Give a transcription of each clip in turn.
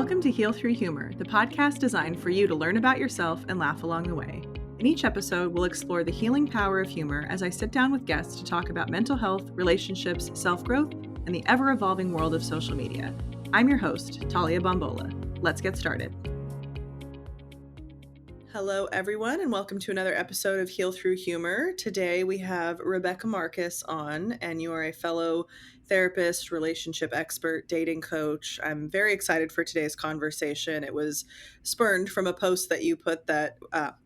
Welcome to Heal Through Humor, the podcast designed for you to learn about yourself and laugh along the way. In each episode, we'll explore the healing power of humor as I sit down with guests to talk about mental health, relationships, self-growth, and the ever-evolving world of social media. I'm your host, Talia Bombola. Let's get started. Hello, everyone, and welcome to another episode of Heal Through Humor. Today, we have Rebecca Marcus on, and you are a fellow therapist, relationship expert, dating coach. I'm very excited for today's conversation. It was spurned from a post that you put that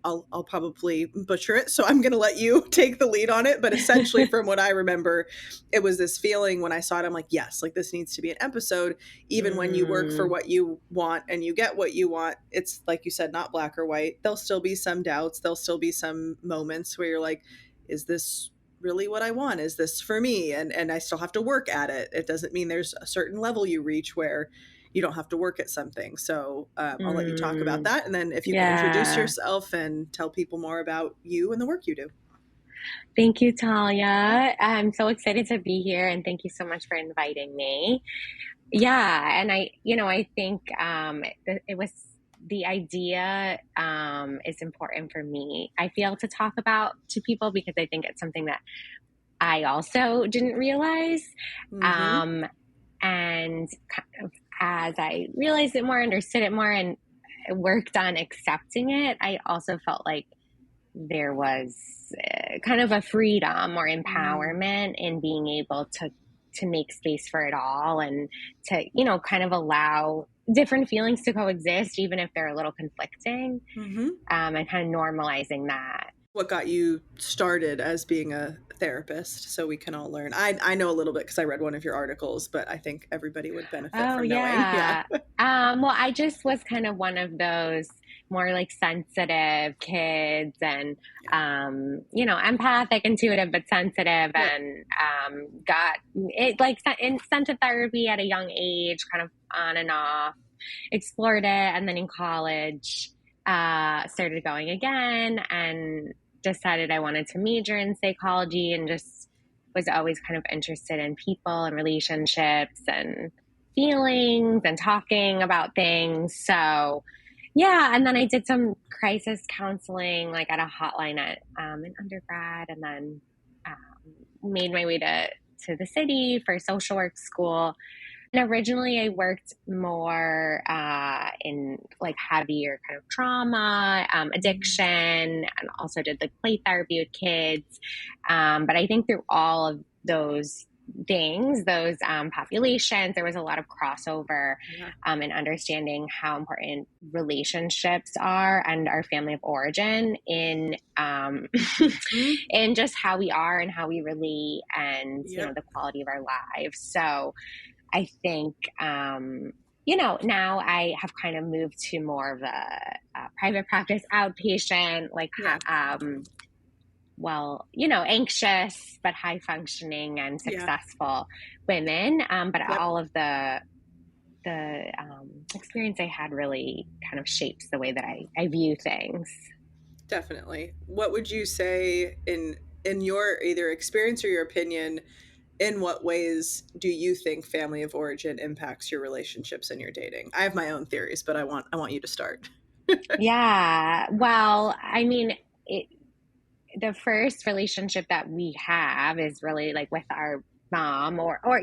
I'll probably butcher it, so I'm going to let you take the lead on it. But essentially, from what I remember, it was this feeling when I saw it, I'm like, yes, like this needs to be an episode. Even when you work for what you want and you get what you want, it's like you said, not black or white. There'll still be some doubts. There'll still be some moments where you're like, is this really what I want? Is this for me? And I still have to work at it. It doesn't mean there's a certain level you reach where you don't have to work at something. So I'll let you talk about that. And then if you can introduce yourself and tell people more about you and the work you do. Thank you, Talia. I'm so excited to be here, and thank you so much for inviting me. Yeah, and I think it was the idea is important for me, I feel, to talk about to people, because I think it's something that I also didn't realize. And kind of as I realized it more, understood it more, and worked on accepting it, I also felt like there was kind of a freedom or empowerment in being able to make space for it all, and to, kind of allow different feelings to coexist, even if they're a little conflicting, and kind of normalizing that. What got you started as being a therapist, so we can all learn? I know a little bit because I read one of your articles, but I think everybody would benefit from knowing. Yeah. Well, I just was kind of one of those more like sensitive kids, and empathic, intuitive, but sensitive, and got it like sent to therapy at a young age, kind of on and off, explored it, and then in college started going again, and decided I wanted to major in psychology, and just was always kind of interested in people and relationships and feelings and talking about things. So yeah, and then I did some crisis counseling, like at a hotline at in undergrad, and then made my way to the city for social work school. And originally I worked more in like heavier kind of trauma, addiction, and also did like play therapy with kids. But I think through all of those things, those populations, there was a lot of crossover in understanding how important relationships are and our family of origin in in just how we are and how we relate, and the quality of our lives. So I think now I have kind of moved to more of a private practice, outpatient, like anxious but high functioning and successful women. But all of the experience I had really kind of shapes the way that I view things. Definitely. What would you say in your either experience or your opinion, in what ways do you think family of origin impacts your relationships and your dating? I have my own theories, but I want you to start. Yeah. Well, I mean, the first relationship that we have is really like with our mom, or the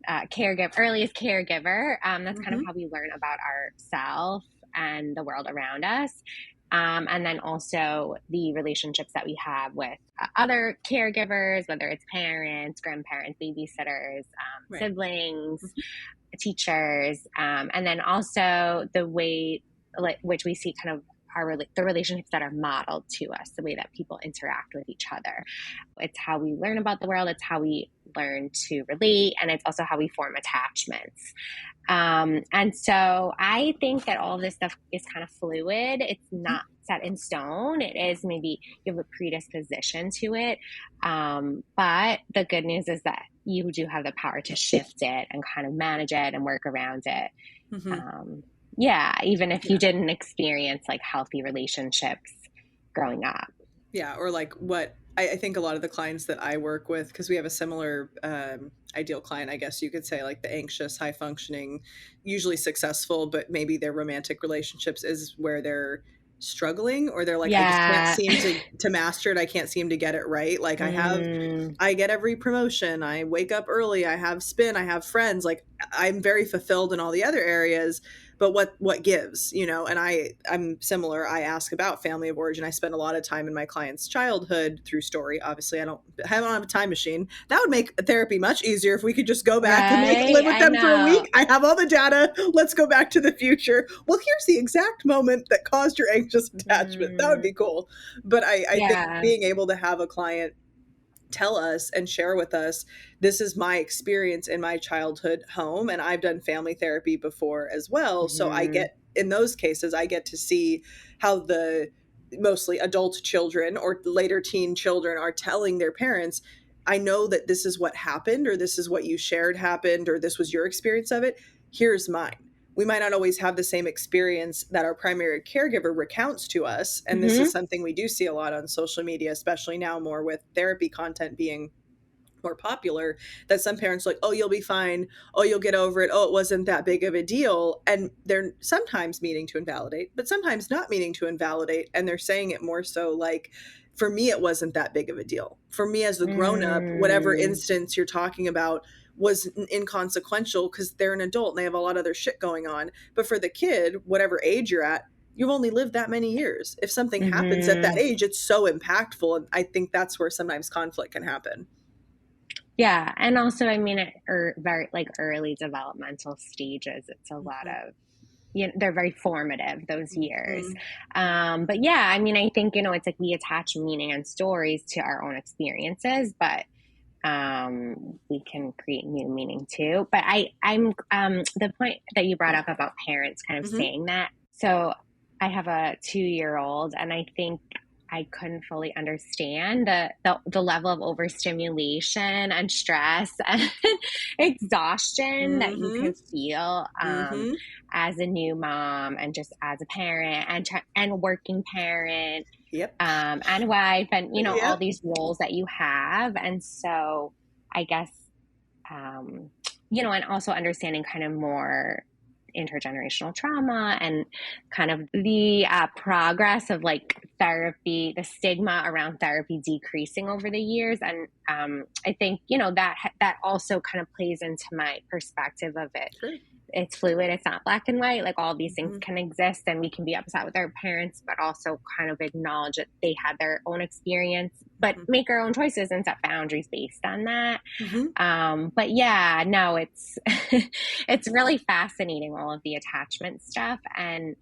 caregiver, earliest caregiver. That's kind of how we learn about ourselves and the world around us. And then also the relationships that we have with other caregivers, whether it's parents, grandparents, babysitters, siblings, teachers, and then also the way which we see kind of the relationships that are modeled to us, the way that people interact with each other. It's how we learn about the world. It's how we learn to relate, and it's also how we form attachments. And so I think that all of this stuff is kind of fluid. It's not set in stone. It is, maybe you have a predisposition to it. But the good news is that you do have the power to shift it and kind of manage it and work around it. Even if you didn't experience like healthy relationships growing up. Yeah, or like what I think a lot of the clients that I work with, because we have a similar ideal client, I guess you could say, like the anxious, high functioning, usually successful, but maybe their romantic relationships is where they're struggling, or they're like, I just can't Yeah. seem to master it. I can't seem to get it right. Like Mm, I get every promotion. I wake up early. I have spin. I have friends. Like I'm very fulfilled in all the other areas, but what gives, you know? And I'm similar. I ask about family of origin. I spend a lot of time in my client's childhood through story. Obviously, I don't have a time machine. That would make therapy much easier if we could just go back and like live right? with I them for a know. week. I have all the data. Let's go back to the future. Well, here's the exact moment that caused your anxious attachment. That would Mm, be cool. But I think yeah. being able to have a client tell us and share with us, this is my experience in my childhood home, and I've done family therapy before as well, so I Hmm. get, in those cases, I get to see how the mostly adult children or later teen children are telling their parents, I know that this is what happened, or this is what you shared happened, or this was your experience of it. Here's mine. We might not always have the same experience that our primary caregiver recounts to us. And this is Hmm. something we do see a lot on social media, especially now more with therapy content being more popular, that some parents are like, oh, you'll be fine. Oh, you'll get over it. Oh, it wasn't that big of a deal. And they're sometimes meaning to invalidate, but sometimes not meaning to invalidate. And they're saying it more so like, for me, it wasn't that big of a deal. For me, as the grown up, whatever Mm, instance you're talking about was inconsequential because they're an adult and they have a lot of other shit going on. But for the kid, whatever age you're at, you've only lived that many years. If something happens at that hmm. age, it's so impactful. And I think that's where sometimes conflict can happen. Yeah, and also, I mean, at very like early developmental stages, it's a lot Mhm. of, you know, they're very formative those years. Mhm. But yeah, I mean, I think, you know, it's like we attach meaning and stories to our own experiences, but we can create new meaning too. But I'm the point that you brought up about parents kind of Mhm. saying that. So I have a 2 year old, and I think I couldn't fully understand the level of overstimulation and stress and exhaustion that you Mhm. can feel Mhm. as a new mom and just as a parent and working parent Yep. and wife, and you know, all Yep. these roles that you have. And so I guess, um, you know, and also understanding kind of more intergenerational trauma and kind of the progress of like therapy, the stigma around therapy decreasing over the years. And I think, you know, that also kind of plays into my perspective of it. Sure. It's fluid, it's not black and white. Like all these things Mhm. can exist, and we can be upset with our parents, but also kind of acknowledge that they had their own experience, but Mhm. make our own choices and set boundaries based on that. Mhm. But yeah, no, it's it's really fascinating, all of the attachment stuff. And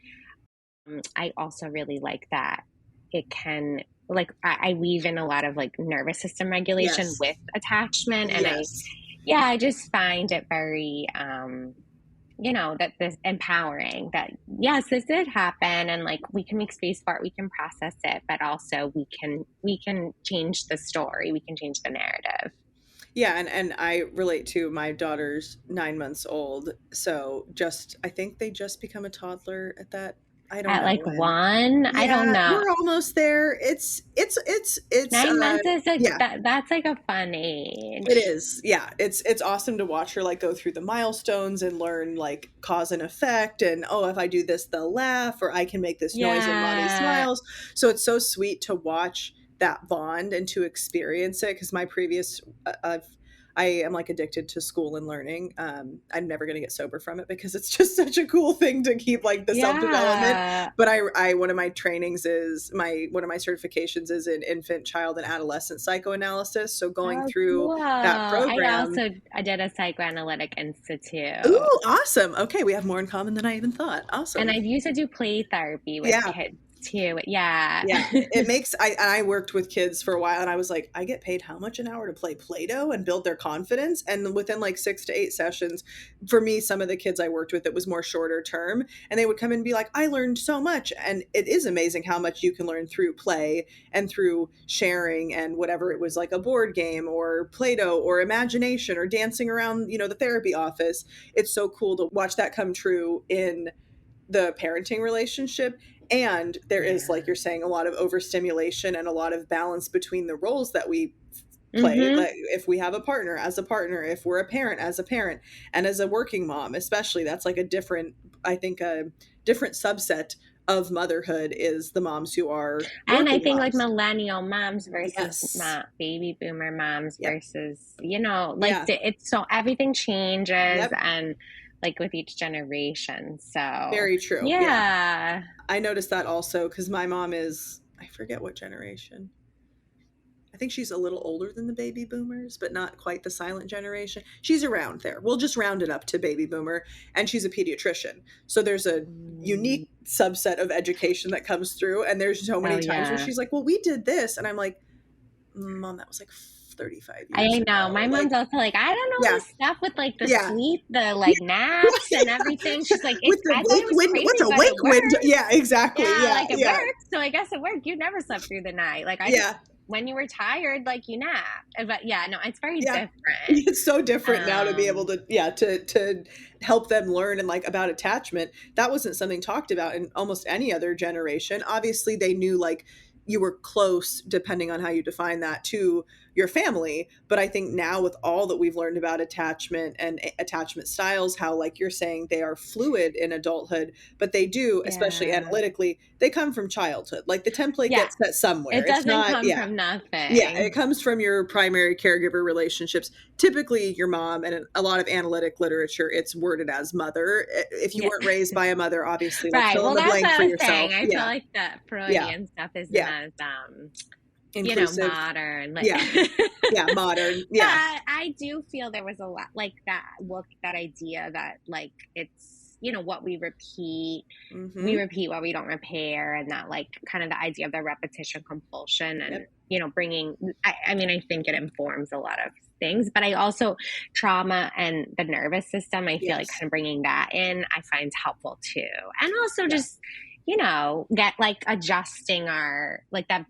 I also really like that it can, like, I weave in a lot of like nervous system regulation Yes. with attachment. And Yes. yeah, I just find it very, you know, that this empowering that yes, this did happen, and like we can make space for it, we can process it, but also we can change the story, we can change the narrative. Yeah, and I relate to my daughter's 9 months old, so just I think they just become a toddler at that, I don't At know like when. one, I don't Yeah, know. we're almost there. It's 9 months is like yeah. that's like a fun It age. is. Yeah. It's awesome to watch her like go through the milestones and learn like cause and effect, and oh, if I do this they'll laugh, or I can make this noise and mommy Yeah. smiles. So it's so sweet to watch that bond and to experience it, because my previous I am like addicted to school and learning. I'm never going to get sober from it because it's just such a cool thing to keep like the self development. Yeah. But I one of my trainings is one of my certifications is in infant, child, and adolescent psychoanalysis. So going Oh, through cool. that program. I did a psychoanalytic institute. Ooh, awesome. Okay, we have more in common than I even thought. And Awesome. I've used to do play therapy with Yeah. kids too. Yeah. Yeah, it makes I worked with kids for a while, and I was like, I get paid how much an hour to play Play-Doh and build their confidence? And within like 6 to 8 sessions, for me, some of the kids I worked with, it was more shorter term, and they would come and be like, I learned so much. And it is amazing how much you can learn through play and through sharing, and whatever it was, like a board game or Play-Doh or imagination or dancing around, the therapy office. It's so cool to watch that come true in the parenting relationship. And there is, like Yeah. you're saying, a lot of overstimulation and a lot of balance between the roles that we play. Mm-hmm. Like if we have a partner, as a partner, if we're a parent, as a parent, and as a working mom especially, that's like a different, I think, a different subset of motherhood is the moms who are And I working think like moms. millennial moms versus Yes. baby boomer moms Yep. versus, you know, like Yeah. it's so everything changes, Yep. and like with each generation. So, Very true. Yeah. yeah. I noticed that also because my mom is, I forget what generation. I think she's a little older than the baby boomers, but not quite the silent generation. She's around there. We'll just round it up to baby boomer. And she's a pediatrician. So there's a Mm, unique subset of education that comes through. And there's so oh many times where yeah. she's like, well, we did this. And I'm like, Mom, that was like 35 years I know. My ago. Like, mom's also like, I don't know yeah, this stuff with like the yeah. sleep, the like naps and everything. She's like, With it's, the I thought it wake was window. What's crazy, a but it wake window? works. Yeah, exactly. Yeah, Yeah, like it yeah, works. So I guess it worked. You never slept through the night. Like I just, yeah. when you were tired, like you napped. But yeah, no, it's very Yeah. different. It's so different now to be able Um, to, yeah, to help them learn and like about attachment. That wasn't something talked about in almost any other generation. Obviously, they knew like you were close, depending on how you define that, to your family. But I think now with all that we've learned about attachment and attachment styles, how like you're saying they are fluid in adulthood, but they do, especially yeah. analytically, they come from childhood. Like the template Yeah. gets set somewhere. It It's doesn't not, come yeah. from Yeah, it nothing. comes from your primary caregiver relationships, typically your mom, and in a lot of analytic literature, it's worded as mother. If you Yeah. weren't raised by a mother, obviously, like Right. fill in Well, the that's blank what for I was yourself. saying. I feel Yeah, like that yeah, Freudian stuff isn't yeah. as you know, Inclusive. modern. Like, Yeah, yeah, modern. but Yeah. I do feel there was a lot like that look, that idea that like it's, you know, what we Mm-hmm. repeat what we don't repair, and that like kind of the idea of the repetition compulsion, and Yep. you know, bringing. I mean, I think it informs a lot of things, but I also trauma and the nervous system. I feel like Yes. kind of bringing that in, I find helpful too, and also Yeah. just you know, get like adjusting our like that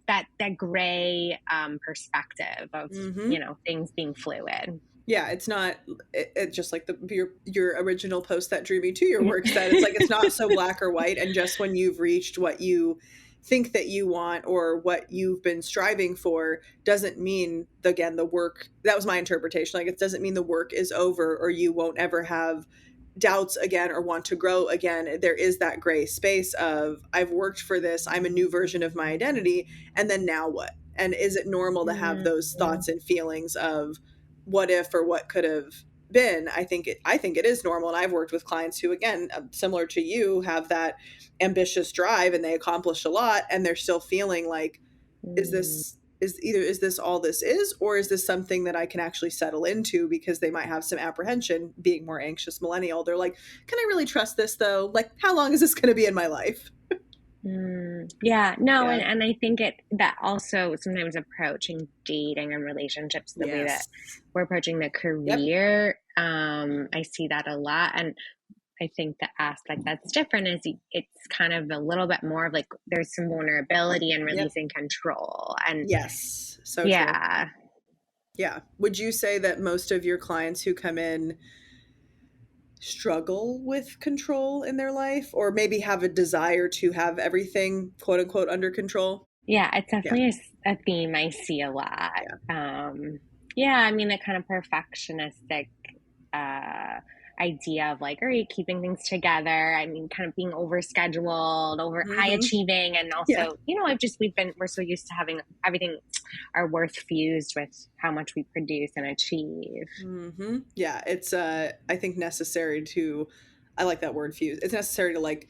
gray perspective of Mm-hmm. you know things being fluid. Yeah, it's not. It just like your original post that drew me to your work said. It's like it's not so black or white, and just when you've reached what you think that you want or what you've been striving for doesn't mean again the work. That was my interpretation. Like it doesn't mean the work is over or you won't ever have doubts again or want to grow again. There is that gray space of I've worked for this. I'm a new version of my identity, and then now what? And is it normal to have those Mm, thoughts and feelings of what if or what could have been? I think it is normal, and I've worked with clients who again similar to you have that ambitious drive and they accomplish a lot and they're still feeling like is mm, this is this all this is, or is this something that I can actually settle into, because they might have some apprehension being more anxious millennial. They're like, can I really trust this though? Like how long is this going to be in my life? yeah, no, Yeah. and I think it that also sometimes approaching dating and relationships the way that Yes. we're approaching the Yep. career. I see that a lot, and I think the aspect that's different is it's kind of a little bit more of like there's some vulnerability and Yep. releasing control, and Yes, so true. yeah, Yeah, would you say that most of your clients who come in struggle with control in their life, or maybe have a desire to have everything quote unquote under control? yeah, it's Yeah. definitely a theme I see a lot. Yeah. Yeah, I mean, the kind of perfectionistic uh, idea of like, all right, keeping things together. I mean, kind of being overscheduled, over high Hmm. achieving, and Yeah. also, you know, we're so used to having everything, our worth fused with how much we produce and achieve. Yeah, it's I think necessary to, I like that word fuse. It's necessary to like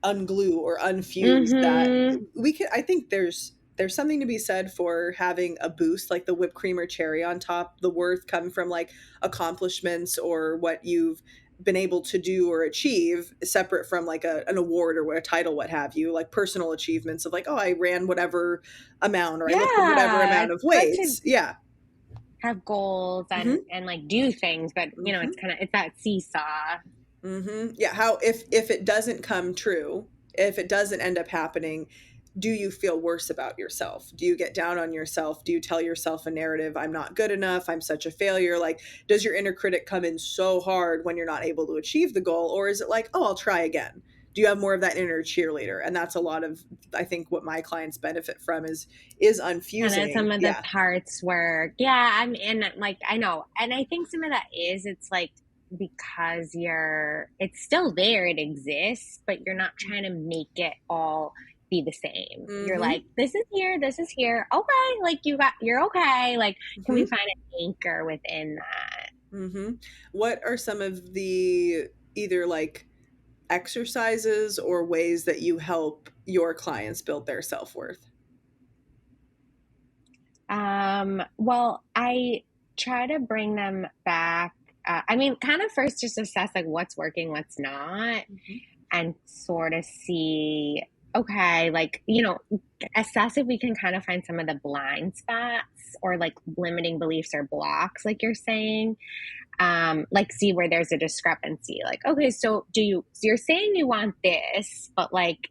unglue or unfuse that. Mm-hmm. We can, I think there's something to be said for having a boost like the whipped cream or cherry on top, the worth come from like accomplishments or what you've been able to do or achieve, separate from like an award or a title, what have you, like personal achievements of like, oh, I ran whatever amount or I lifted whatever Yeah, amount it's of good to weights. Yeah. have goals Hmm. and like do things, but you know, Hmm. it's that seesaw. Yeah, how if it doesn't come true, if it doesn't end up happening, do you feel worse about yourself? Do you get down on yourself? Do you tell yourself a narrative, I'm not good enough, I'm such a failure? Like, does your inner critic come in so hard when you're not able to achieve the goal, or is it like, oh, I'll try again? Do you have more of that inner cheerleader? And that's a lot of, I think, what my clients benefit from is kind of unfusing. some of the Yeah. parts where, yeah, I'm in, like, I know. And I think some of that is, it's like, because it's still there, it exists, but you're not trying to make it all be the same. You're Mm-hmm. like, this is here. Okay. Like, you're okay. Like, can we Mm-hmm. find an anchor within that? Mm-hmm. What are some of the either like exercises or ways that you help your clients build their self-worth? Well, I try to bring them back. I mean, kind of first just assess like what's working, what's not, Mm-hmm. and sort of see, okay, like, assess if we can kind of find some of the blind spots or like limiting beliefs or blocks, like you're saying. Like see where there's a discrepancy. Like, okay, so you're saying you want this, but like,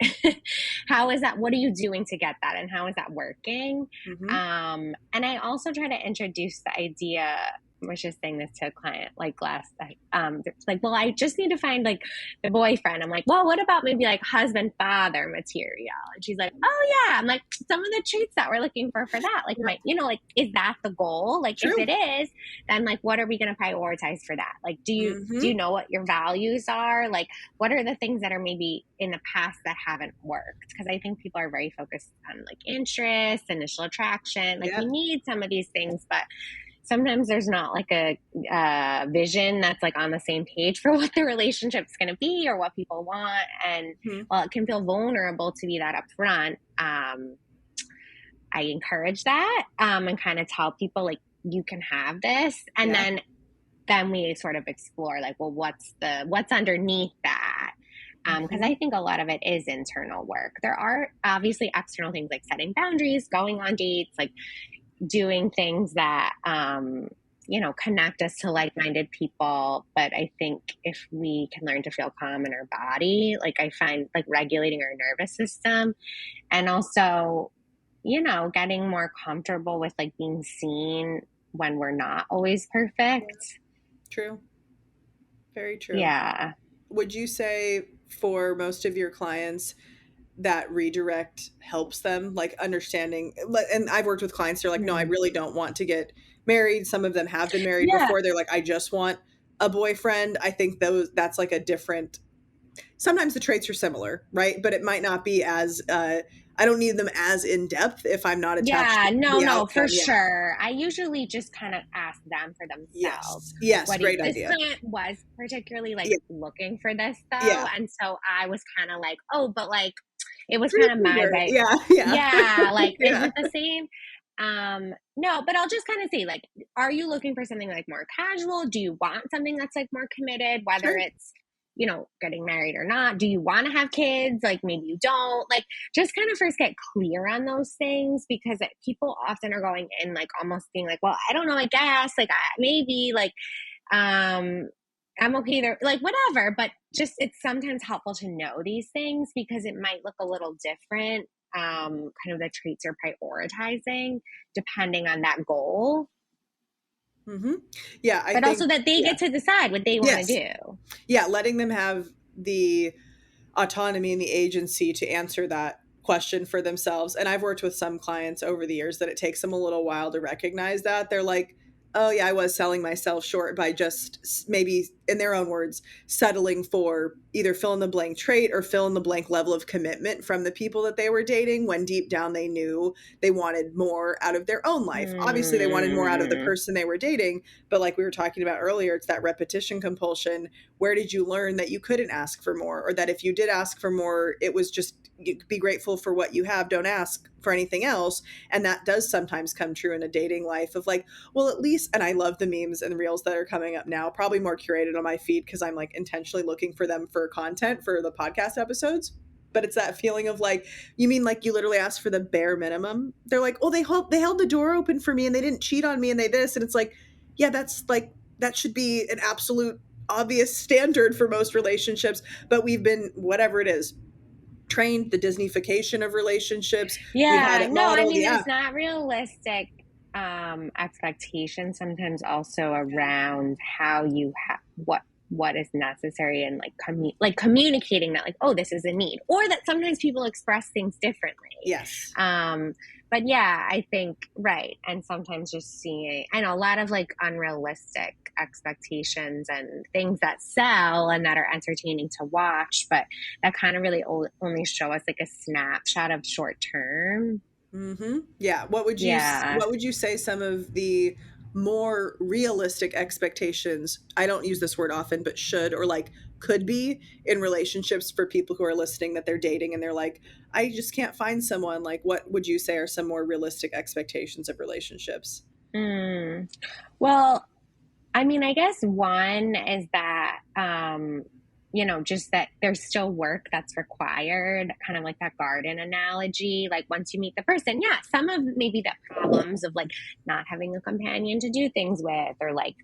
how is that? What are you doing to get that? And how is that working? Mm-hmm. And I also try to introduce the idea. I was just saying this to a client like last night. It's like, well, I just need to find like the boyfriend. I'm like, well, what about maybe like husband father material? And she's like, oh yeah. I'm like, some of the traits that we're looking for that, like Yep. like, is that the goal? Like, if it True. is, then like, what are we going to prioritize for that? Like, do Mm-hmm. you know what your values are? Like, what are the things that are maybe in the past that haven't worked? Because I think people are very focused on like interest, initial attraction. Like, we Yep. need some of these things, but sometimes there's not like a vision that's like on the same page for what the relationship's going to be or what people want. And Mm-hmm. while it can feel vulnerable to be that upfront, I encourage that, and kind of tell people like, you can have this, and Yeah. then we sort of explore like, well, what's underneath that. Because Mm-hmm. I think a lot of it is internal work. There are obviously external things like setting boundaries, going on dates, like doing things that connect us to like-minded people. But I think if we can learn to feel calm in our body, like I find like regulating our nervous system, and also getting more comfortable with like being seen when we're not always Yeah. perfect. True. Very true. Yeah. Would you say for most of your clients that redirect helps them like understanding, and I've worked with clients, they're like, no, I Hmm. really don't want to get married. Some of them have been married Yeah. before. They're like, I just want a boyfriend. I think that's like a different, sometimes the traits are similar, right? But it might not be as I don't need them as in depth if I'm not attached Yeah, to no, the no, for outcome. Yeah. sure. I usually just kind of ask them for themselves. Yes. Yes. Great This idea. client was particularly like Yeah. looking for this though. Yeah. And so I was kind of like, oh, but like it was kind of my Pre-figure. bite. Yeah. Yeah. Yeah, like, is Yeah. it the same? No, but I'll just kind of see like, are you looking for something like more casual? Do you want something that's like more committed, whether Sure. it's getting married or not? Do you want to have kids? Like, maybe you don't. Like, just kind of first get clear on those things, because people often are going in like almost being like, well, I don't know, I guess, like, maybe, like, um, I'm okay there, like, whatever. But just, it's sometimes helpful to know these things because it might look a little different, kind of the traits you're prioritizing depending on that goal, Hmm. Yeah. I but think, also that they yeah. get to decide what they want to Yes. do. Yeah. Letting them have the autonomy and the agency to answer that question for themselves. And I've worked with some clients over the years that it takes them a little while to recognize that. They're like, oh, yeah, I was selling myself short by just maybe, in their own words, settling for either fill in the blank trait or fill in the blank level of commitment from the people that they were dating, when deep down they knew they wanted more out of their own life. Obviously, they wanted more out of the Hmm. person they were dating. But like we were talking about earlier, it's that repetition compulsion. Where did you learn that you couldn't ask for more, or that if you did ask for more, it was just, you be grateful for what you have, don't ask for anything else? And that does sometimes come true in a dating life of like, well, at least, and I love the memes and reels that are coming up now, probably more curated on my feed because I'm like intentionally looking for them for content for the podcast episodes. But it's that feeling of like, you mean like you literally asked for the bare minimum? They're like, oh, they held the door open for me and they didn't cheat on me and they this. And it's like, yeah, that's like, that should be an absolute obvious standard for most relationships. But we've been, whatever it is, trained the Disneyfication of relationships. We've had Yeah, it no, I modeled. mean, Yeah. there's not realistic expectations sometimes also around how you what what is necessary and like communicating that like, oh, this is a need, or that sometimes people express things differently. Yes. But yeah, I think, right. And sometimes just seeing, I know a lot of like unrealistic expectations and things that sell and that are entertaining to watch, but that kind of really only show us like a snapshot of short term. Yeah. Yeah. What would you say some of the more realistic expectations, I don't use this word often, but should or like could be in relationships for people who are listening that they're dating and they're like, I just can't find someone. Like, what would you say are some more realistic expectations of relationships? Mm. Well, I mean, I guess one is that, just that there's still work that's required, kind of like that garden analogy. Like once you meet the person, yeah, some of maybe the problems of like not having a companion to do things with, or like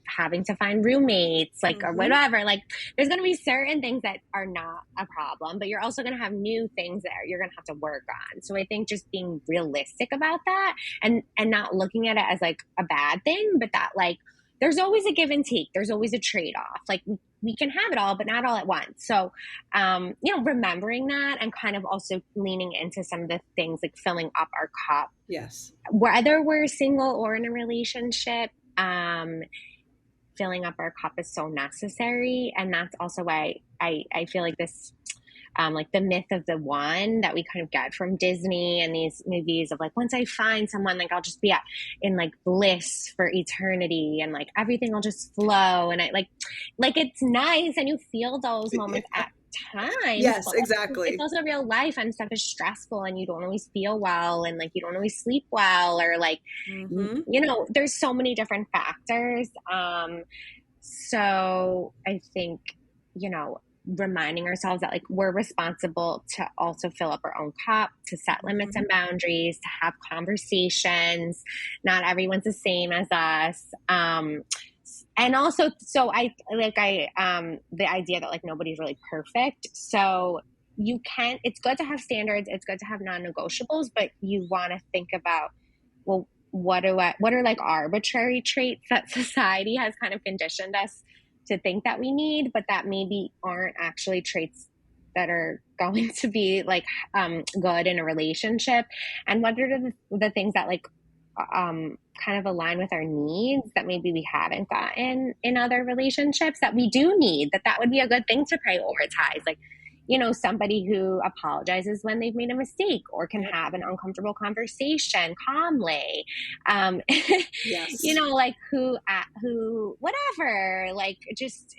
having to find roommates, like, or Mm-hmm. whatever. Like there's going to be certain things that are not a problem, but you're also going to have new things that you're going to have to work on. So I think just being realistic about that, and not looking at it as like a bad thing, but that like, there's always a give and take. There's always a trade-off. Like we can have it all, but not all at once. So, remembering that and kind of also leaning into some of the things like filling up our cup, Yes. whether we're single or in a relationship, filling up our cup is so necessary. And that's also why I feel like this, like the myth of the one that we kind of get from Disney and these movies of like, once I find someone, like I'll just be in like bliss for eternity and like everything will just flow. And I like it's nice and you feel those moments at times, Yes, but like, it's exactly. also real life and stuff is stressful and you don't always feel well and like you don't always sleep well, or like, Mm-hmm. there's so many different factors. So I think, reminding ourselves that like we're responsible to also fill up our own cup, to set limits Mm-hmm. and boundaries, to have conversations. Not everyone's the same as us. And also, so the idea that like nobody's really perfect. So it's good to have standards, it's good to have non-negotiables, but you want to think about, well, what are like arbitrary traits that society has kind of conditioned us to think that we need, but that maybe aren't actually traits that are going to be like good in a relationship, and what are the things that like kind of align with our needs that maybe we haven't gotten in other relationships that we do need, that would be a good thing to prioritize. Like, somebody who apologizes when they've made a mistake or can Yep. have an uncomfortable conversation calmly. Yes. Like who, whatever, like just,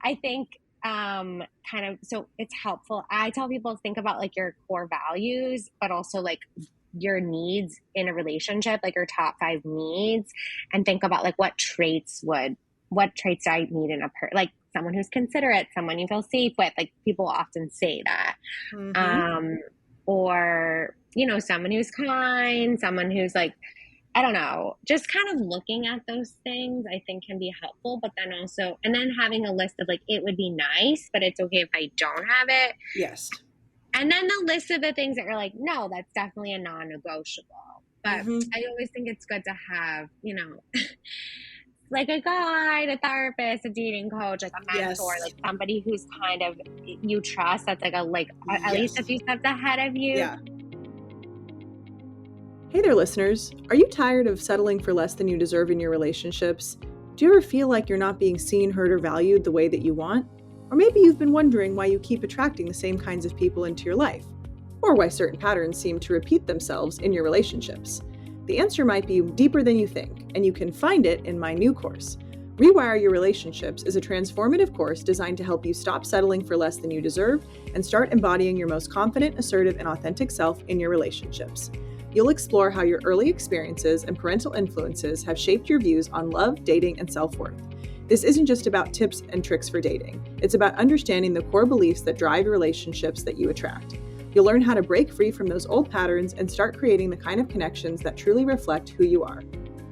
I think, kind of, so it's helpful. I tell people to think about like your core values, but also like your needs in a relationship, like your top 5 needs, and think about like what traits do I need in like someone who's considerate, someone you feel safe with. Like people often say that. Mm-hmm. Or, someone who's kind, someone who's like, I don't know, just kind of looking at those things, I think can be helpful. But then also, and then having a list of like, it would be nice, but it's okay if I don't have it. Yes. And then the list of the things that are like, no, that's definitely a non-negotiable. But Mm-hmm. I always think it's good to have, like a guide, a therapist, a dating coach, like a mentor, Yes. like somebody who's kind of you trust, that's like at least a Yes. few steps ahead of you. Yeah. Hey there, listeners. Are you tired of settling for less than you deserve in your relationships? Do you ever feel like you're not being seen, heard, or valued the way that you want? Or maybe you've been wondering why you keep attracting the same kinds of people into your life, or why certain patterns seem to repeat themselves in your relationships. The answer might be deeper than you think, and you can find it in my new course. Rewire Your Relationships is a transformative course designed to help you stop settling for less than you deserve and start embodying your most confident, assertive, and authentic self in your relationships. You'll explore how your early experiences and parental influences have shaped your views on love, dating, and self-worth. This isn't just about tips and tricks for dating. It's about understanding the core beliefs that drive your relationships that you attract. You'll learn how to break free from those old patterns and start creating the kind of connections that truly reflect who you are.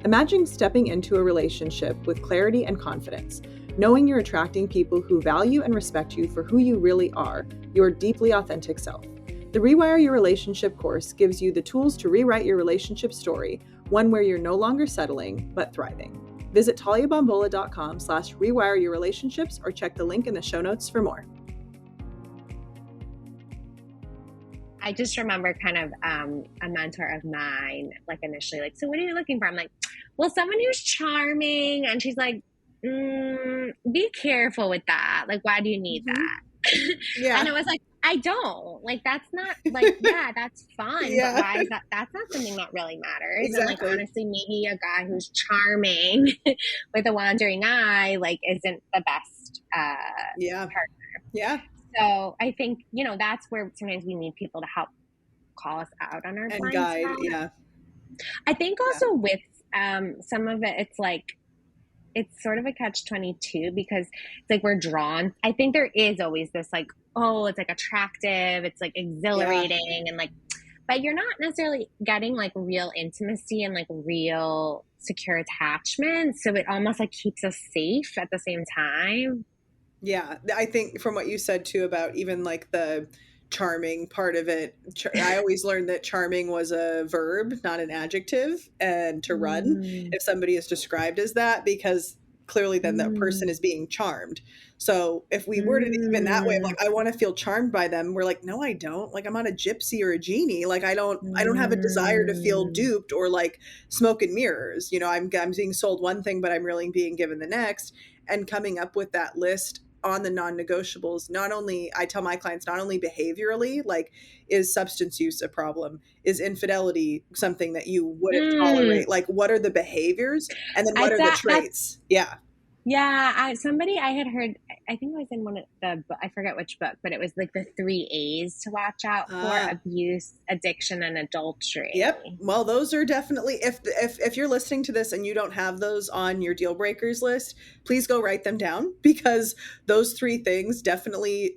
Imagine stepping into a relationship with clarity and confidence, knowing you're attracting people who value and respect you for who you really are, your deeply authentic self. The Rewire Your Relationship course gives you the tools to rewrite your relationship story, one where you're no longer settling, but thriving. Visit taliabombola.com/rewire-your-relationships or check the link in the show notes for more. I just remember kind of a mentor of mine, like initially, like, so what are you looking for? I'm like, well, someone who's charming. And she's like, be careful with that. Like, why do you need that? And Yeah. I was like, I don't. Like, that's not like, yeah, that's fun. But Yeah. why is that? That's not something that really matters. And like, Exactly. honestly, maybe a guy who's charming with a wandering eye, like, isn't the best Yeah. partner. Yeah. So I think, that's where sometimes we need people to help call us out on our And blind guide. spots. Yeah. I think Yeah. also with some of it, it's like, it's sort of a catch-22 because it's like we're drawn. I think there is always this like, oh, it's like attractive, it's like exhilarating, and like, but you're not necessarily getting like real intimacy and like real secure attachment. So it almost like keeps us safe at the same time. Yeah, I think from what you said too about even like the charming part of it, I always learned that charming was a verb, not an adjective, and to run Mm, if somebody is described as that, because clearly then that person mm, is being charmed. So if we worded it even that way, of mm, like I want to feel charmed by them, we're like, no, I don't. Like I'm not a gypsy or a genie. Like I don't have a desire to feel mm, duped or like smoke and mirrors. I'm being sold one thing, but I'm really being given the next. And coming up with that list on the non-negotiables, not only I tell my clients, not only behaviorally, like is substance use a problem, is infidelity something that you wouldn't mm. tolerate, like what are the behaviors and then I what are the thought that's traits. Yeah. Yeah, somebody I had heard, I think it was in one of I forget which book, but it was like the 3 A's to watch out for: Ah. abuse, addiction, and Yep. adultery. Well, those are definitely, if you're listening to this and you don't have those on your deal breakers list, please go write them down, because those three things definitely,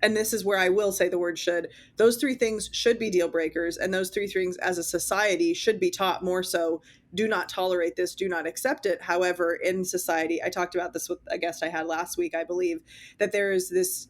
and this is where I will say the word should, those three things should be deal breakers, and those three things as a society should be taught more so. Do not tolerate this, do not accept it. However, in society, I talked about this with a guest I had last week, I believe, that there's this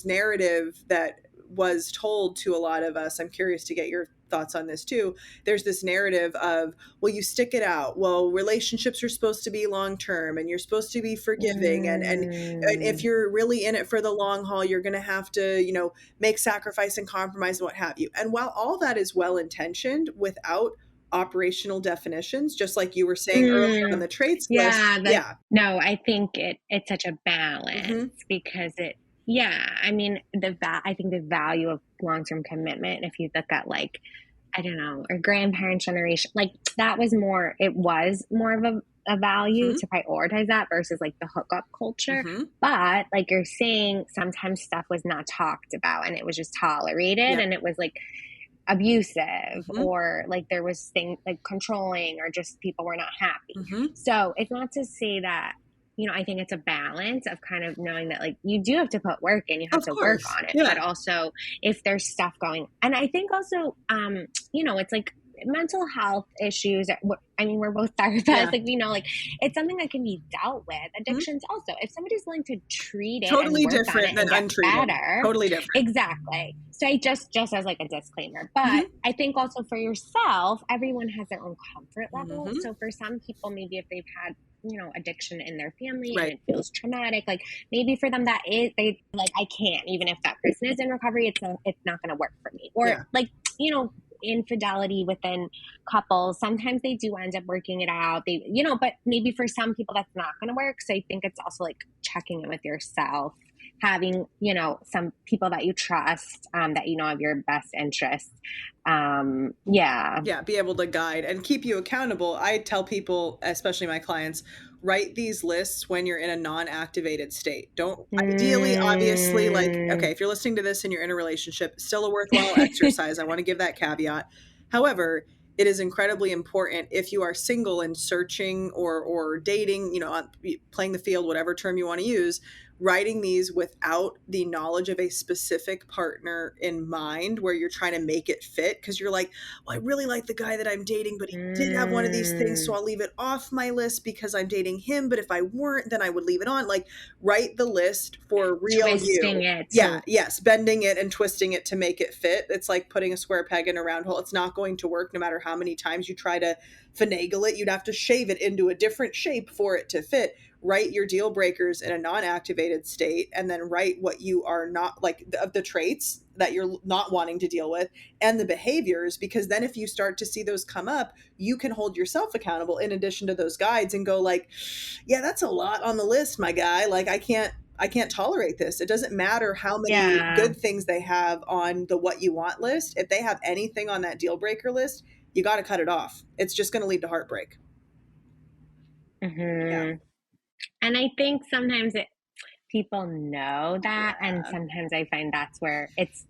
narrative that was told to a lot of us. I'm curious to get your thoughts on this too. There's this narrative of, well, you stick it out. Well, relationships are supposed to be long term and you're supposed to be forgiving, and if Mm, you're really in it for the long haul, you're going to have to, make sacrifice and compromise and what have you. And while all that is well intentioned, without operational definitions, just like you were saying earlier on mm. the traits list. Yeah, like, Yeah. no, I think it's such a Hmm. balance because yeah, I mean, I think the value of long-term commitment, if you look at like, I don't know, our grandparents' generation, like it was more of a value Hmm. to prioritize that versus like the hookup culture. Hmm. But like you're saying, sometimes stuff was not talked about and it was just tolerated, Yep. and it was like abusive, Hmm. or like there was things like controlling, or just people were not happy. Hmm. So it's not to say that, I think it's a balance of kind of knowing that like you do have to put work in, you have Of to work course. on it, Yeah. but also if there's stuff going, and I think also, it's like mental health issues. I mean, we're both therapists, Yeah. like we know, like it's something that can be dealt with. Mhm. Addictions also, if somebody's willing to treat it and Totally work on different it than and get untreated. better. Totally different. Exactly. So I just as like a disclaimer, but Mhm. I think also for yourself, everyone has their own comfort level. Mhm. So for some people, maybe if they've had, addiction in their family and Right. it feels traumatic, like maybe for them that is, they like, I can't, even if that person is in recovery, it's not going to work for me. Or Yeah. like, infidelity within couples, sometimes they do end up working it out. But maybe for some people that's not going to work. So I think it's also like checking in with yourself, having, some people that you trust, that have your best interests. Yeah. Yeah, be able to guide and keep you accountable. I tell people, especially my clients, write these lists when you're in a non-activated state. Don't, ideally, obviously, like, okay, Mm. if you're listening to this and you're in a relationship, still a worthwhile exercise. I want to give that caveat. However, it is incredibly important if you are single and searching or dating, playing the field, whatever term you want to use, writing these without the knowledge of a specific partner in mind, where you're trying to make it fit because you're like, well, I really like the guy that I'm dating, but he did have one of these things, so Mm. I'll leave it off my list because I'm dating him. But if I weren't, then I would leave it on. Like, write the list for real Twisting you. it Yeah, to yes, bending it and twisting it to make it fit. It's like putting a square peg in a round hole. It's not going to work no matter how many times you try to finagle it. You'd have to shave it into a different shape for it to fit. Write your deal breakers in a non-activated state, and then write what you are not, like the traits that you're not wanting to deal with, and the behaviors, because then if you start to see those come up, you can hold yourself accountable in addition to those guides and go like, yeah, that's a lot on the list, my guy. Like I can't tolerate this. It doesn't matter how many Yeah. good things they have on the what you want list. If they have anything on that deal breaker list, you got to cut it off. It's just going to lead to heartbreak. Yeah. Hmm. And I think sometimes people know that, and Yeah. sometimes I find that's where it's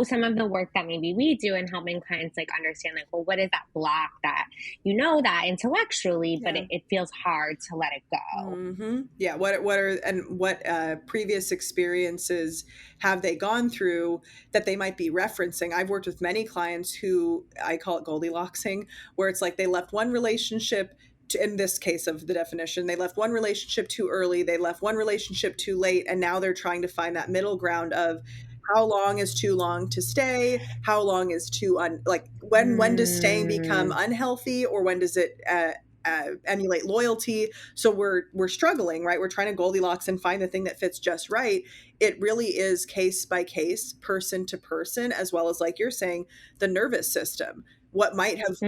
some of the work that maybe we do in helping clients like understand, like, well, what is that block that that intellectually, but Yeah. it feels hard to let it go. Yeah. What previous experiences have they gone through that they might be referencing? I've worked with many clients who, I call it Goldilocksing, where it's like they left one relationship. In this case of the definition, they left one relationship too early, they left one relationship too late, and now they're trying to find that middle ground of how long is too long to stay, how long is too like when does staying become Mm, unhealthy, or when does it emulate loyalty. So we're struggling, right? We're trying to Goldilocks and find the thing that fits just right. It really is case by case, person to person, as well as, like you're saying, the nervous system. What might have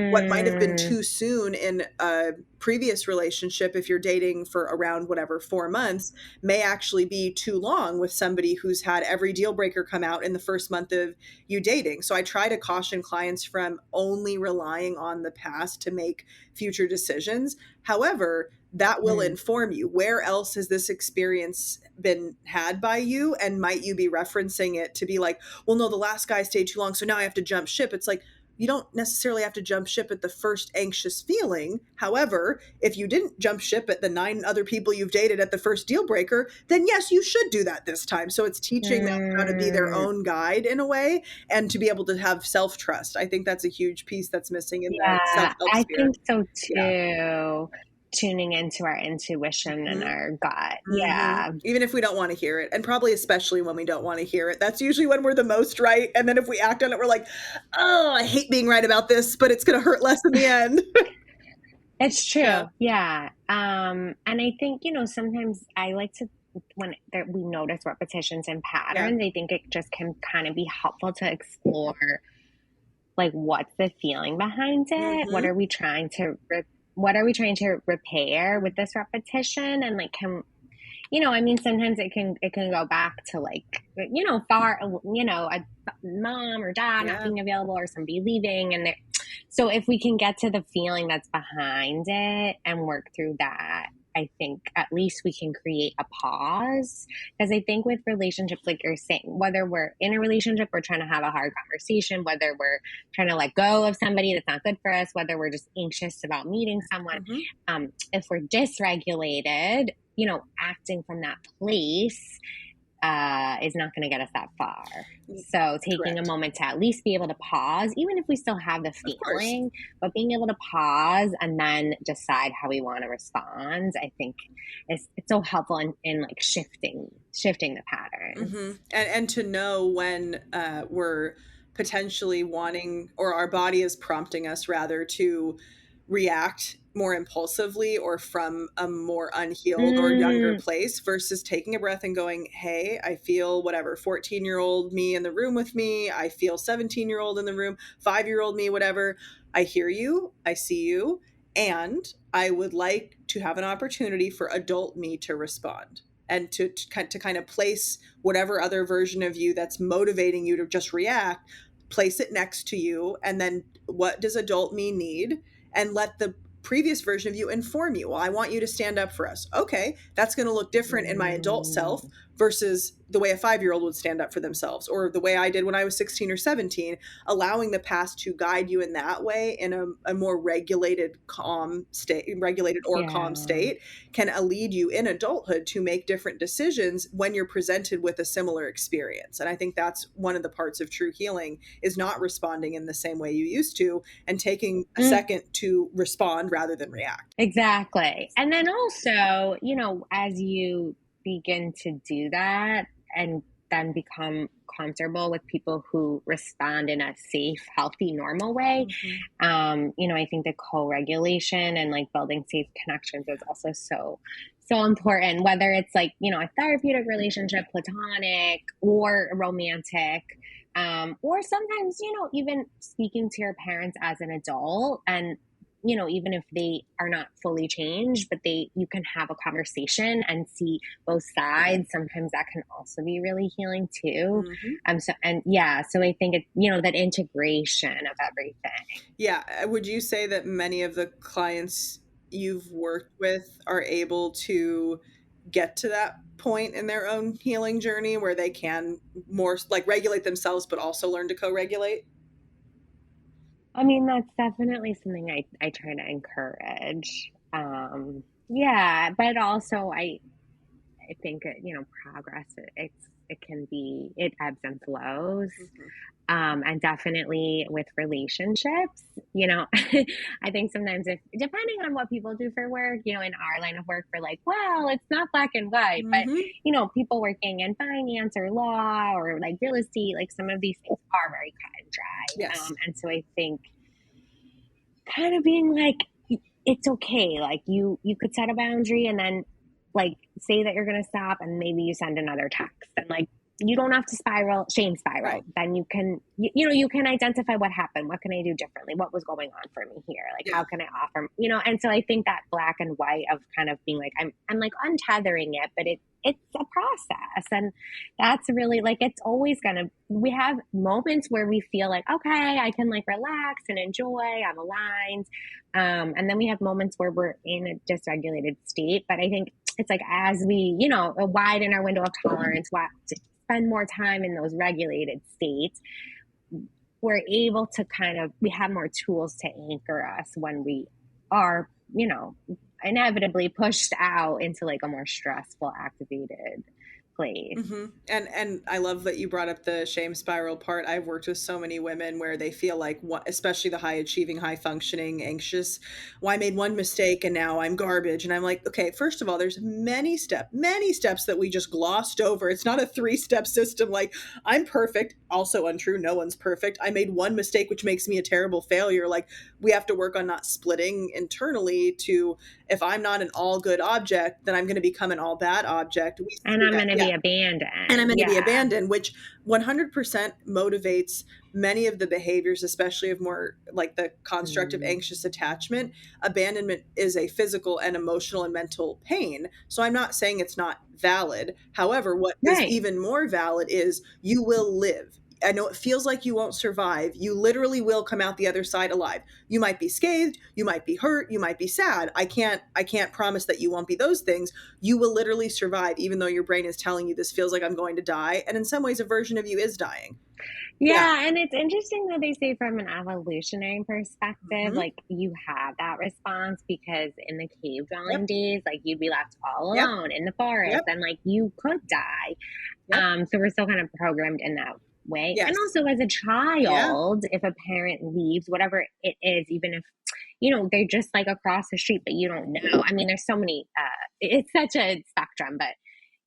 been mm, too soon in a previous relationship, if you're dating for around whatever 4 months, may actually be too long with somebody who's had every deal breaker come out in the first month of you dating. So I try to caution clients from only relying on the past to make future decisions. However, that will mm, inform you. Where else has this experience been had by you? And might you be referencing it to be like, well, no, the last guy stayed too long, so now I have to jump ship. It's like, you don't necessarily have to jump ship at the first anxious feeling. However, if you didn't jump ship at the 9 other people you've dated at the first deal breaker, then yes, you should do that this time. So it's teaching them how to be their mm. own guide in a way, and to be able to have self trust. I think that's a huge piece that's missing in the self Yeah, help I sphere. think so Yeah. too. Tuning into our intuition and Mhm. our gut. Mhm. Yeah. Even if we don't want to hear it, and probably especially when we don't want to hear it, that's usually when we're the most right. And then if we act on it, we're like, oh, I hate being right about this, but it's going to hurt less in the end. It's Yeah. true. Yeah. And I think, sometimes I like to, when we notice repetitions and Yeah. patterns, I think it just can kind of be helpful to explore, like, what's the feeling behind it? Hmm. What are we trying to repair with this repetition? And like, I mean, sometimes it can go back to, like, far, a mom or dad not Yeah. being available, or somebody leaving, and so if we can get to the feeling that's behind it and work through that, I think at least we can create a pause. Because I think with relationships, like you're saying, whether we're in a relationship, we're trying to have a hard conversation, whether we're trying to let go of somebody that's not good for us, whether we're just anxious about meeting someone, Hmm. if we're dysregulated, acting from that place is not going to get us that far. So taking a Correct. moment to at least be able to pause, even if we still have the Of course. feeling, but being able to pause and then decide how we want to respond, I think it's so helpful in like shifting the patterns. And to know when we're potentially wanting, or our body is prompting us rather, to react more impulsively or from a more unhealed or younger Mm, place, versus taking a breath and going, hey, I feel whatever 14-year-old me in the room with me, I feel 17-year-old in the room, 5-year-old me, whatever. I hear you, I see you, and I would like to have an opportunity for adult me to respond, and to kind of place whatever other version of you that's motivating you to just react, place it next to you, and then what does adult me need, and let the previous version of you inform you. Well, I want you to stand up for us. Okay, that's going to look different in my adult self mm, versus the way a 5-year-old would stand up for themselves, or the way I did when I was 16 or 17. Allowing the past to guide you in that way, in a more regulated, calm state, regulated or calm yeah. state, can lead you in adulthood to make different decisions when you're presented with a similar experience. And I think that's one of the parts of true healing, is not responding in the same way you used to, and taking a Mm, second to respond rather than react. exactly. And then also, as you begin to do that and then become comfortable with people who respond in a safe, healthy, normal way. Mhm. I think the co-regulation and like building safe connections is also so important, whether it's like, a therapeutic relationship, platonic or romantic. Or sometimes, even speaking to your parents as an adult, and even if they are not fully changed, but you can have a conversation and see both sides. Sometimes that can also be really healing too. Mhm. So I think that integration of everything. Yeah, would you say that many of the clients you've worked with are able to get to that point in their own healing journey where they can more like regulate themselves but also learn to co-regulate? I mean, that's definitely something I try to encourage. Yeah, but also I think progress it ebbs and flows. Mhm. And definitely with relationships, I think sometimes if depending on what people do for work, in our line of work, we're like, well, it's not black and white, but Mhm. people working in finance or law or like real estate, like some of these things are very cut and dry. Yes. And so I think kind of being like, it's okay. Like you could set a boundary and then like say that you're gonna stop, and maybe you send another text, and like you don't have to shame spiral. Right. Then you can identify what happened. What can I do differently? What was going on for me here? Like Yeah. how can I offer? And so I think that black and white of kind of being like I'm like untethering it, but it's a process, and that's really like it's always gonna. We have moments where we feel like okay, I can like relax and enjoy. I'm aligned, and then we have moments where we're in a dysregulated state. But I think it's like as we, widen our window of tolerance, spend more time in those regulated states, we're able to we have more tools to anchor us when we are, inevitably pushed out into like a more stressful, activated place. And I love that you brought up the shame spiral part. I've worked with so many women where they feel like, especially the high achieving, high functioning, anxious. Well, I made one mistake and now I'm garbage. And I'm like, okay, first of all, there's many steps that we just glossed over. It's not a three-step system. Like I'm perfect. Also untrue. No one's perfect. I made one mistake, which makes me a terrible failure. Like we have to work on not splitting internally to if I'm not an all good object, then I'm going to become an all bad object. We And see I'm that. going to Yeah. be And I'm abandoned. going to be Yeah. abandoned, which 100% motivates many of the behaviors, especially of more like the construct of Mm. anxious attachment. Abandonment is a physical and emotional and mental pain. So I'm not saying it's not valid. However, what is Right. even more valid is you will live. I know it feels like you won't survive. You literally will come out the other side alive. You might be scathed, you might be hurt, you might be sad. I can't promise that you won't be those things. You will literally survive even though your brain is telling you this feels like I'm going to die, and in some ways a version of you is dying. Yeah. Yeah, and it's interesting that they say from an evolutionary perspective, Mhm. like you have that response because in the cave dwelling Yep. days, like you'd be left all Yep. alone in the forest Yep. and like you could die. Yep. So we're still kind of programmed in that way. And Yes. also as a Yeah. child, if a parent leaves, whatever it is, even if they're just like across the street, but you don't know. I mean, there's so many, it's such a spectrum, but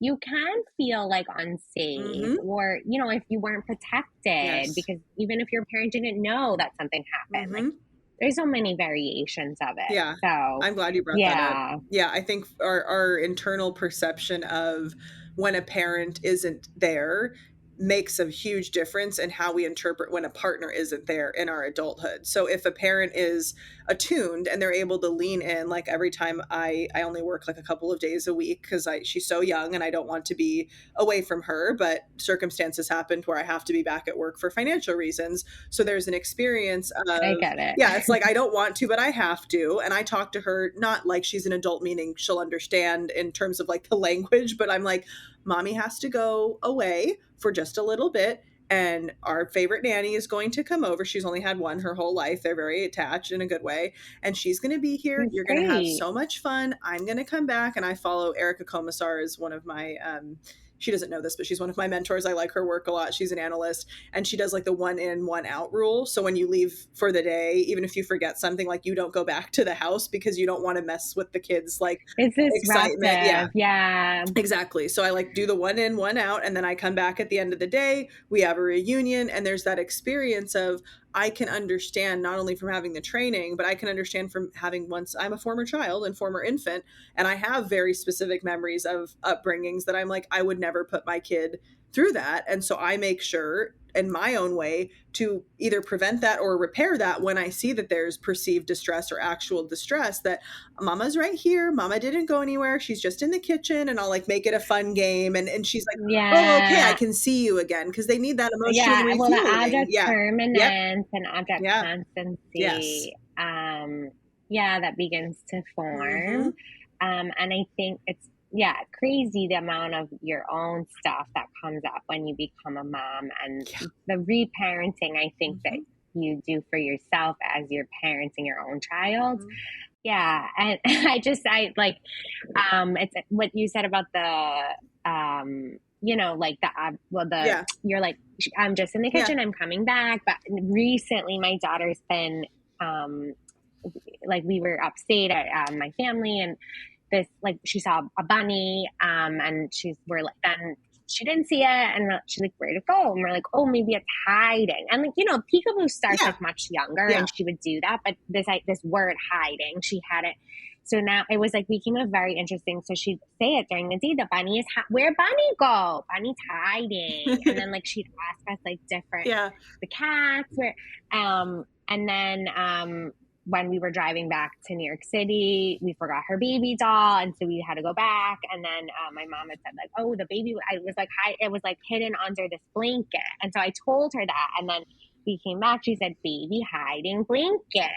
you can feel like unsafe Mhm. or, if you weren't protected, Yes. because even if your parent didn't know that something happened, like Mhm. there's so many variations of it. Yeah. So, I'm glad you brought that up. yeah, Yeah, I think our internal perception of when a parent isn't there makes a huge difference in how we interpret when a partner isn't there in our adulthood. So if a parent is attuned and they're able to lean in, like every time I only work like a couple of days a week because I she's so young and I don't want to be away from her, but circumstances happened where I have to be back at work for financial reasons. So there's an experience I of get yeah, it's it. like I don't want to, but I have to. And I talk to her not like she's an adult, meaning she'll understand in terms of like the language, but I'm like, mommy has to go away for just a little bit. And our favorite nanny is going to come over. She's only had one her whole life. They're very attached in a good way. And she's going to be here. It's You're going to have great. so much fun. I'm going to come back. And I follow Erica Komisar as one of my she doesn't know this, but she's one of my mentors. I like her work a lot. She's an analyst, and she does like the 1 in, 1 out rule. So when you leave for the day, even if you forget something, like you don't go back to the house because you don't want to mess with the kids like It's excitement. Yeah. disruptive. Yeah. Exactly. So I like do the 1 in, 1 out, and then I come back at the end of the day. We have a reunion, and there's that experience of I can understand not only from having the training, but I can understand from having once I'm a former child and former infant, and I have very specific memories of upbringings that I'm like, I would never put my kid through that. And so I make sure in my own way to either prevent that or repair that when I see that there's perceived distress or actual distress, that mama's right here. Mama didn't go anywhere. She's just in the kitchen. And I'll like make it a fun game. And she's like, oh, okay, I Yeah. can see you again. Because they need that emotional Yeah. Well, the refueling. object Yeah. Yep. permanence and object Yeah. Yes. constancy, yeah, that begins to Mm-hmm. form. And I think it's, yeah, crazy the amount of your own stuff that comes up when you become a mom, and Yeah. the reparenting, I think, that Mm-hmm. you do for yourself as you're parenting your own child. Mm-hmm. Yeah. And I like, it's what you said about like Yeah. you're like, I'm just in the Yeah. kitchen, I'm coming back. But recently my daughter's been, um, like we were upstate at my family, and this, like, she saw a bunny, and we're like, then she didn't see it, and she's like, where'd it go? And we're like, oh, maybe it's hiding. And like, peekaboo starts Yeah. like much younger, Yeah. and she would do that, but this word hiding, she had it. So now it was like became a very interesting. So she'd say it during the day. The bunny is where bunny go? Bunny's hiding. And then like she'd ask us like different Yeah. the cats where, and then when we were driving back to New York City, we forgot her baby doll, and so we had to go back. And then my mom had said like, "Oh, the baby," I was like, it was like hidden under this blanket, and so I told her that. And then we came back. She said, "Baby hiding blanket,"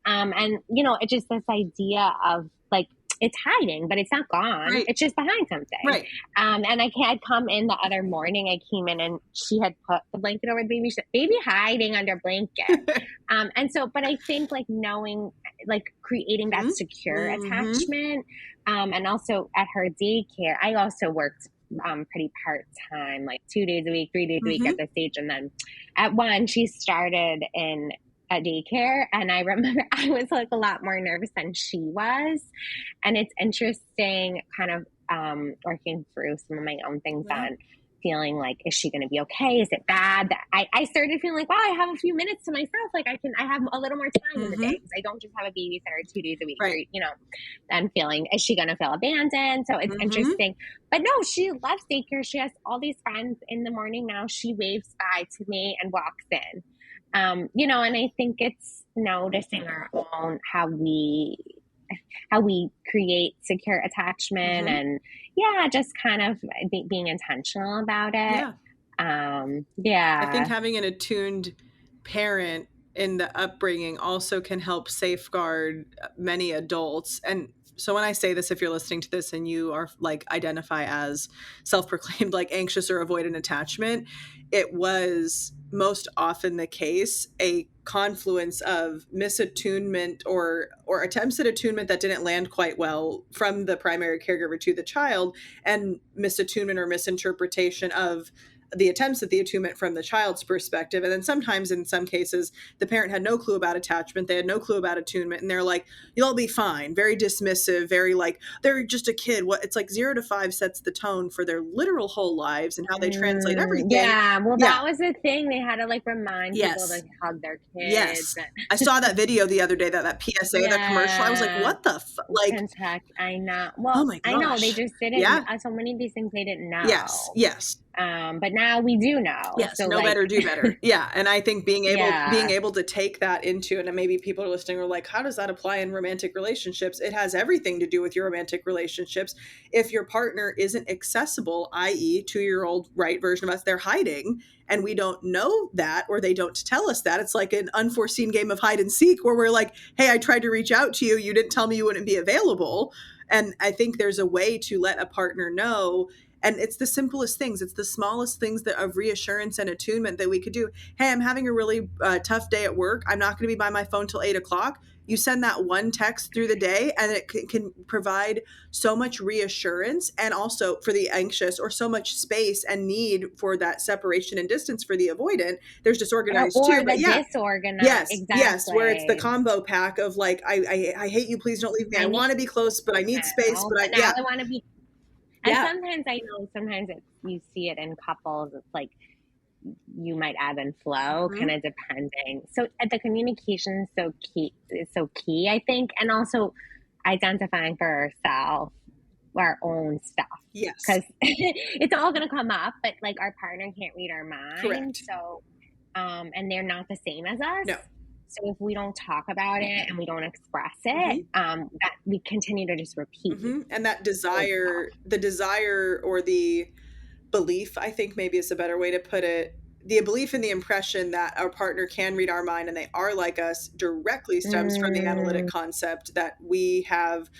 and it's just this idea of like it's hiding, but it's not gone. Right. It's just behind something. Right. And I had come in the other morning. I came in and she had put the blanket over the baby. She said, "Baby hiding under blanket." And so, but I think like knowing, like creating that secure Mm-hmm. attachment, and also at her daycare, I also worked pretty part-time, like 2 days a week, 3 days a week Mm-hmm. at this stage. And then at one, she started in a daycare, and I remember I was like a lot more nervous than she was. And it's interesting kind of working through some of my own things on feeling like, is she going to be okay? Is it bad? I started feeling like, wow, I have a few minutes to myself. Like I have a little more time in the day, because I don't just have a babysitter 2 days a week. Right. Or, and feeling, is she going to feel abandoned? So it's interesting. But no, she loves daycare. She has all these friends in the morning now. She waves bye to me and walks in. And I think it's noticing our own how we create secure attachment, and just kind of being intentional about it. I think having an attuned parent in the upbringing also can help safeguard many adults. And so when I say this, if you're listening to this and you are like identify as self-proclaimed like anxious or avoidant attachment, it was most often the case a confluence of misattunement or attempts at attunement that didn't land quite well from the primary caregiver to the child, and misattunement or misinterpretation of the attempts at the attunement from the child's perspective. And then sometimes in some cases, the parent had no clue about attachment. They had no clue about attunement. And they're like, you'll all be fine. Very dismissive, very like, they're just a kid. What it's like 0 to 5 sets the tone for their literal whole lives and how they translate everything. Yeah. Well, that was the thing. They had to like remind people to hug their kids. Yes. I saw that video the other day, that PSA, that commercial. I was like, what the like, I know. Well, oh my gosh. I know they just didn't. So many of these things they didn't know. Yes. But now we do know. Yes, so know better, do better. Yeah, and I think being able to take that into, and maybe people are listening are like, how does that apply in romantic relationships? It has everything to do with your romantic relationships. If your partner isn't accessible, i.e., 2-year-old right version of us, they're hiding, and we don't know that, or they don't tell us that. It's like an unforeseen game of hide and seek where we're like, hey, I tried to reach out to you. You didn't tell me you wouldn't be available. And I think there's a way to let a partner know. And it's the simplest things. It's the smallest things of reassurance and attunement that we could do. Hey, I'm having a really tough day at work. I'm not going to be by my phone till 8 o'clock. You send that one text through the day, and it can provide so much reassurance, and also for the anxious, or so much space and need for that separation and distance for the avoidant. There's disorganized too, Or but the yeah. disorganized. Yes, where it's the Exactly. combo pack of like, I hate you, please don't leave me. I I need want to be close, but I need space, now, but but now yeah, I want to be. And yeah, sometimes I know, sometimes it's, you see it in couples. It's like you might ebb and flow, hmm, kind of depending. So the communication is so key. Is so key, I think, and also identifying for ourselves our own stuff, yes, because it's all going to come up. But like our partner can't read our mind, correct. so and they're not the same as us. No. So if we don't talk about it and we don't express it, Hmm. that we continue to just repeat. Hmm. And that So it's tough. desire, the desire or the belief, I think maybe is a better way to put it. The belief and the impression that our partner can read our mind and they are like us directly stems from the analytic Mm, concept that we have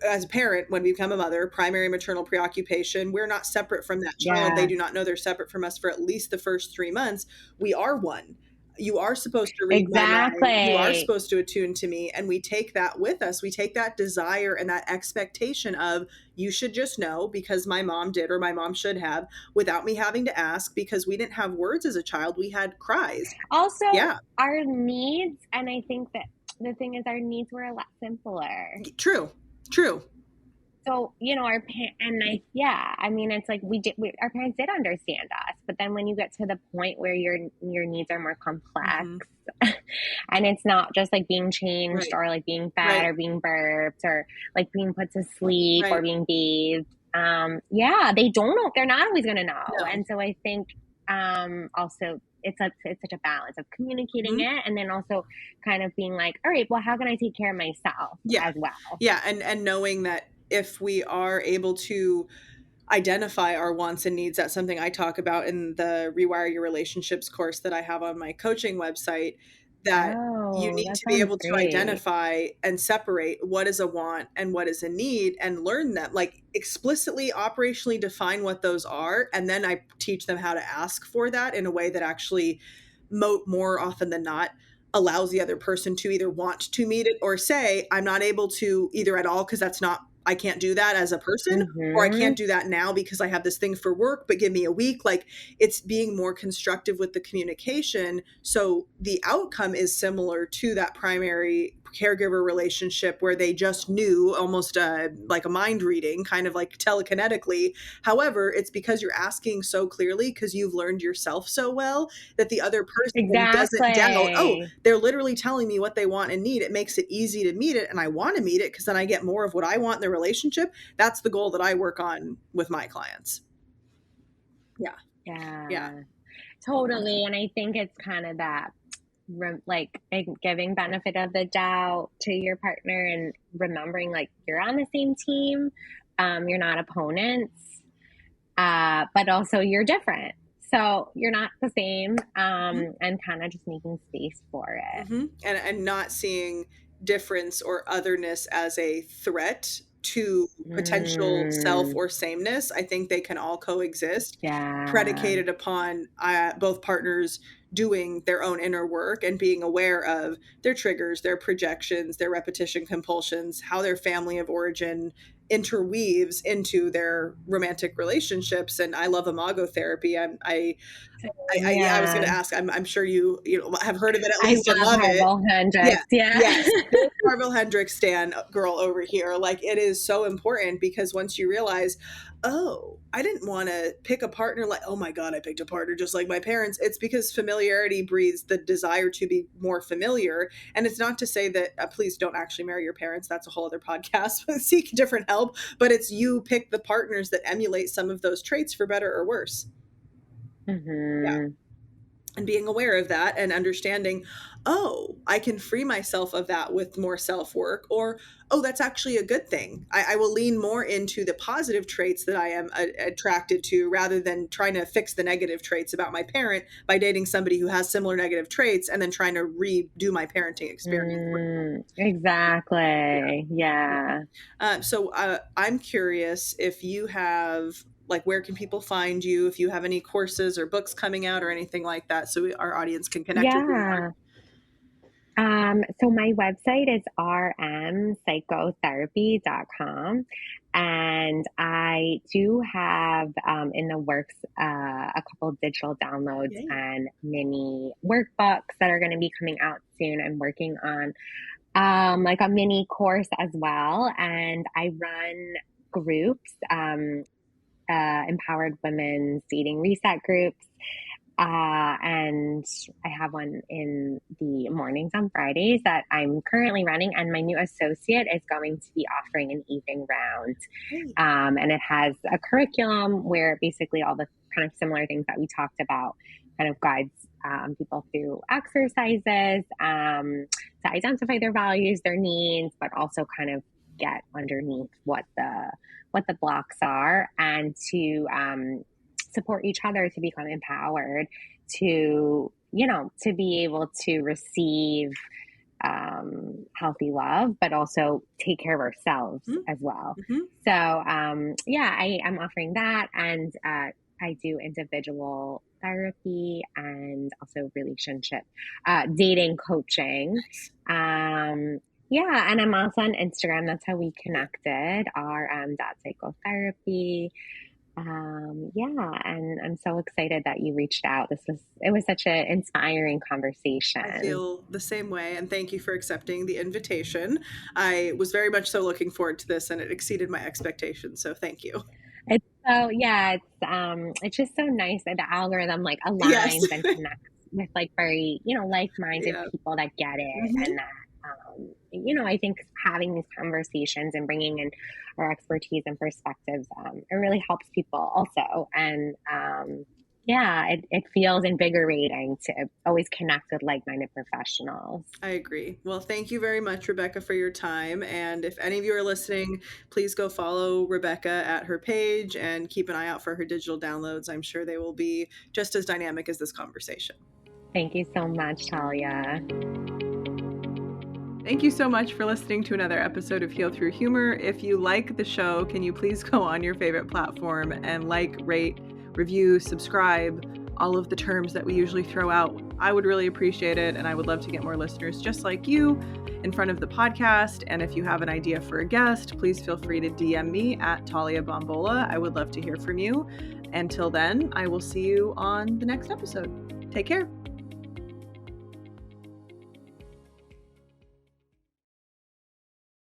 as a parent. When we become a mother, primary maternal preoccupation, we're not separate from that child. They yeah, do not know they're separate from us for at least the first 3 months. We are one. You are supposed to read my mind. You are exactly. supposed to attune to me. And we take that with us. We take that desire and that expectation of, you should just know because my mom did, or my mom should have, without me having to ask, because we didn't have words as a child. We had cries. Also, Yeah, our needs, and I think that the thing is, our needs were a lot simpler. true, true. So, our and yeah, I mean, it's like our parents did understand us, but then when you get to the point where your needs are more complex, Hmm. and it's not just like being changed, Right, or like being fed, right, or being burped, or like being put to sleep, or right. being bathed. Yeah, they don't know. They're not always going to know. No. And so I think, also it's such a balance of communicating Mhm. it, and then also kind of being like, all right, well, how can I take care of myself Yeah. as well? Yeah, and knowing that if we are able to identify our wants and needs, that's something I talk about in the Rewire Your Relationships course that I have on my coaching website, that you Oh, need that to be sounds able to great. identify and separate what is a want and what is a need, and learn them, like explicitly operationally define what those are, and then I teach them how to ask for that in a way that actually more often than not allows the other person to either want to meet it or say, I'm not able to either at all because that's not, I can't do that as a person, or I can't Mhm. do that now because I have this thing for work, but give me a week. Like, it's being more constructive with the communication. So the outcome is similar to that primary caregiver relationship where they just knew, almost like a mind reading, kind of like telekinetically. However, it's because you're asking so clearly because you've learned yourself so well that the other person doesn't doubt, oh, Exactly. they're literally telling me what they want and need. It makes it easy to meet it. And I want to meet it because then I get more of what I want in the relationship. That's the goal that I work on with my clients. Yeah. Yeah. Yeah, totally. And I think it's kind of that, like giving benefit of the doubt to your partner, and remembering like you're on the same team, you're not opponents, but also you're different. So you're not the same, Mhm. and kind of just making space for it. And not seeing difference or otherness as a threat to potential self Mm, or sameness. I think they can all coexist, yeah. predicated upon both partners doing their own inner work and being aware of their triggers, their projections, their repetition compulsions, how their family of origin interweaves into their romantic relationships. And I love imago therapy. Yeah, I was going to Yeah. ask. I'm sure you know, have heard of it at I least and love love it. Yeah. carbohydrates. Yeah. Yes. Big Marvel Hendrix stan girl over here. Like, it is so important because once you realize, oh, I didn't want to pick a partner like, oh my God, I picked a partner just like my parents. It's because familiarity breeds the desire to be more familiar. And it's not to say that, please don't actually marry your parents. That's a whole other podcast. Seek different help. But it's, you pick the partners that emulate some of those traits for better or worse. Yeah, Hmm. and being aware of that and understanding, oh, I can free myself of that with more self work, or oh, that's actually a good thing. I will lean more into the positive traits that I am attracted to, rather than trying to fix the negative traits about my parent by dating somebody who has similar negative traits and then trying to redo my parenting experience. Mm, Yeah. exactly. Yeah. So I'm curious if you have, like, where can people find you, if you have any courses or books coming out or anything like that, so our audience can connect with you more. Yeah. So my website is rmpsychotherapy.com. And I do have in the works a couple of digital downloads Yay. and mini workbooks that are going to be coming out soon. I'm working on like a mini course as well. And I run groups, empowered women's dating reset groups. And I have one in the mornings on Fridays that I'm currently running, and my new associate is going to be offering an evening round. Great. And it has a curriculum where basically all the kind of similar things that we talked about kind of guides people through exercises to identify their values, their needs, but also kind of get underneath what the blocks are, and to support each other to become empowered to, to be able to receive healthy love, but also take care of ourselves as well. Mm-hmm. So, yeah, I am offering that. And I do individual therapy and also relationship dating coaching. Nice. Yeah, and I'm also on Instagram. That's how we connected, rm.psychotherapy. Yeah, and I'm so excited that you reached out. It was such an inspiring I conversation. feel the same way, and thank you for accepting the invitation. I was very much so looking forward to this, and it exceeded my expectations, so thank you. It's so yeah, it's just so nice that the algorithm like Yes. aligns and connects with like very, like-minded Yeah. people that get it, Mm-hmm. and that I think having these conversations and bringing in our expertise and perspectives, it really helps people also. And yeah, it feels invigorating to always connect with like-minded professionals. I agree. Well, thank you very much, Rebecca, for your time. And if any of you are listening, please go follow Rebecca at her page and keep an eye out for her digital downloads. I'm sure they will be just as dynamic as this conversation. Thank you so much, Talia. Thank you so much for listening to another episode of Heal Through Humor. If you like the show, can you please go on your favorite platform and like, rate, review, subscribe, all of the terms that we usually throw out? I would really appreciate it, and I would love to get more listeners just like you in front of the podcast. And if you have an idea for a guest, please feel free to DM me at Talia Bombola. I would love to hear from you. Until then, I will see you on the next episode. Take care.